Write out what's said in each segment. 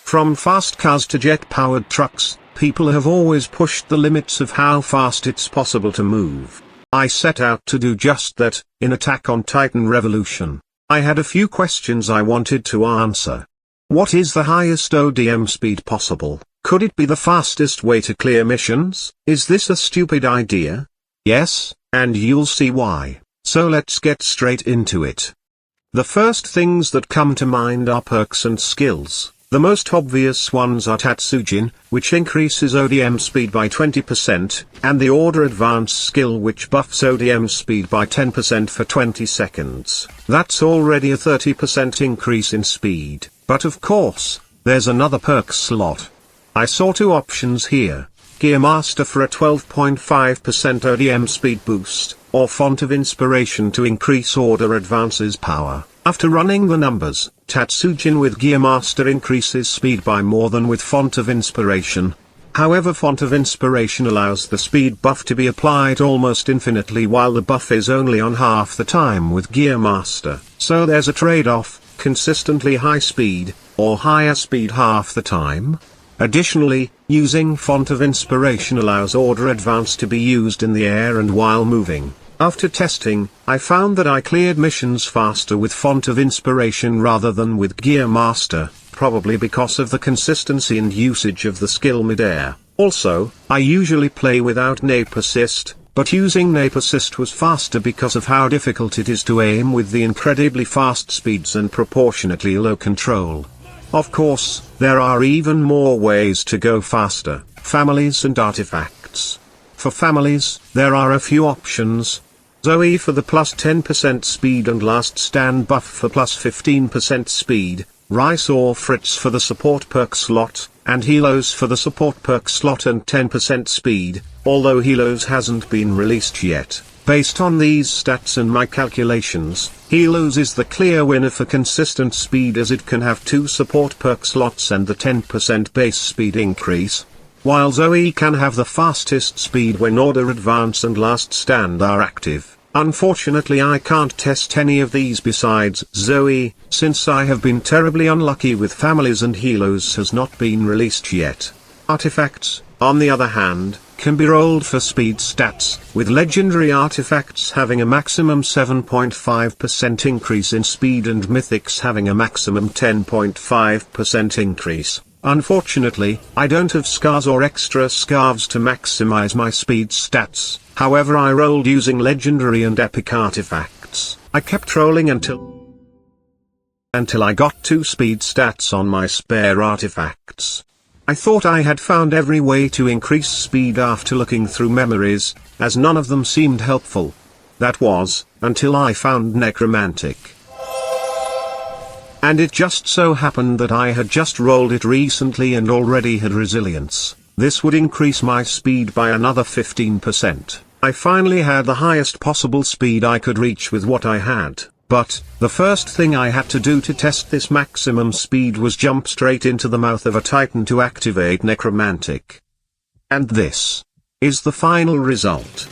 From fast cars to jet-powered trucks, people have always pushed the limits of how fast it's possible to move. I set out to do just that, in Attack on Titan Revolution. I had a few questions I wanted to answer. What is the highest ODM speed possible? Could it be the fastest way to clear missions? Is this a stupid idea? Yes, and you'll see why. So let's get straight into it. The first things that come to mind are perks and skills. The most obvious ones are Tatsujin, which increases ODM speed by 20%, and the Order Advance skill which buffs ODM speed by 10% for 20 seconds. That's already a 30% increase in speed, but of course, there's another perk slot. I saw two options here: Gear Master for a 12.5% ODM speed boost, or Font of Inspiration to increase Order Advance's power. After running the numbers, Tatsujin with Gear Master increases speed by more than with Font of Inspiration. However, Font of Inspiration allows the speed buff to be applied almost infinitely, while the buff is only on half the time with Gear Master. So there's a trade-off: consistently high speed, or higher speed half the time. Additionally, using Font of Inspiration allows Order Advance to be used in the air and while moving. After testing, I found that I cleared missions faster with Font of Inspiration rather than with Gear Master, probably because of the consistency and usage of the skill mid-air. Also, I usually play without Nape Assist, but using Nape Assist was faster because of how difficult it is to aim with the incredibly fast speeds and proportionately low control. Of course, there are even more ways to go faster: families and artifacts. For families, there are a few options. Zoe for the plus 10% speed and Last Stand buff for plus 15% speed, Rice or Fritz for the support perk slot, and Helos for the support perk slot and 10% speed, although Helos hasn't been released yet. Based on these stats and my calculations, Helos is the clear winner for consistent speed, as it can have 2 support perk slots and the 10% base speed increase, while Zoe can have the fastest speed when Order Advance and Last Stand are active. Unfortunately, I can't test any of these besides Zoe, since I have been terribly unlucky with families and Helos has not been released yet. Artifacts, on the other hand, can be rolled for speed stats, with legendary artifacts having a maximum 7.5% increase in speed and mythics having a maximum 10.5% increase. Unfortunately, I don't have scars or extra scarves to maximize my speed stats. However, I rolled using legendary and epic artifacts. I kept rolling until I got 2 speed stats on my spare artifacts. I thought I had found every way to increase speed after looking through memories, as none of them seemed helpful. That was, until I found Necromantic. And it just so happened that I had just rolled it recently and already had resilience. This would increase my speed by another 15%. I finally had the highest possible speed I could reach with what I had, but the first thing I had to do to test this maximum speed was jump straight into the mouth of a Titan to activate Necromantic. And this is the final result.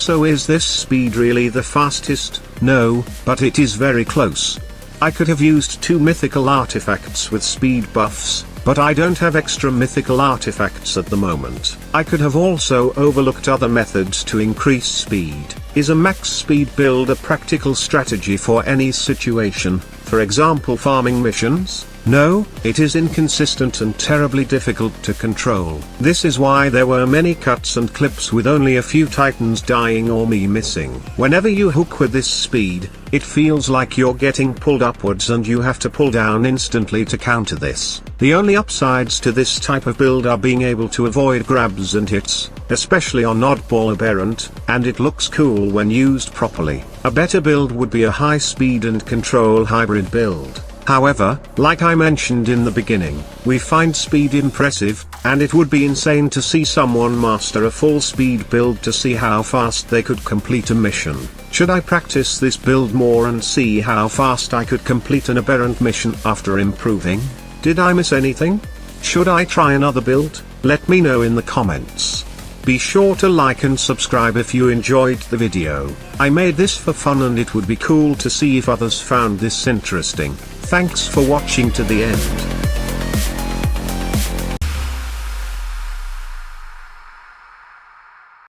So is this speed really the fastest? No, but it is very close. I could have used 2 mythical artifacts with speed buffs, but I don't have extra mythical artifacts at the moment. I could have also overlooked other methods to increase speed. Is a max speed build a practical strategy for any situation, for example farming missions? No, it is inconsistent and terribly difficult to control. This is why there were many cuts and clips with only a few titans dying or me missing. Whenever you hook with this speed, it feels like you're getting pulled upwards and you have to pull down instantly to counter this. The only upsides to this type of build are being able to avoid grabs and hits, especially on oddball aberrant, and it looks cool when used properly. A better build would be a high speed and control hybrid build. However, like I mentioned in the beginning, we find speed impressive, and it would be insane to see someone master a full speed build to see how fast they could complete a mission. Should I practice this build more and see how fast I could complete an aberrant mission after improving? Did I miss anything? Should I try another build? Let me know in the comments. Be sure to like and subscribe if you enjoyed the video. I made this for fun and it would be cool to see if others found this interesting. Thanks for watching to the end.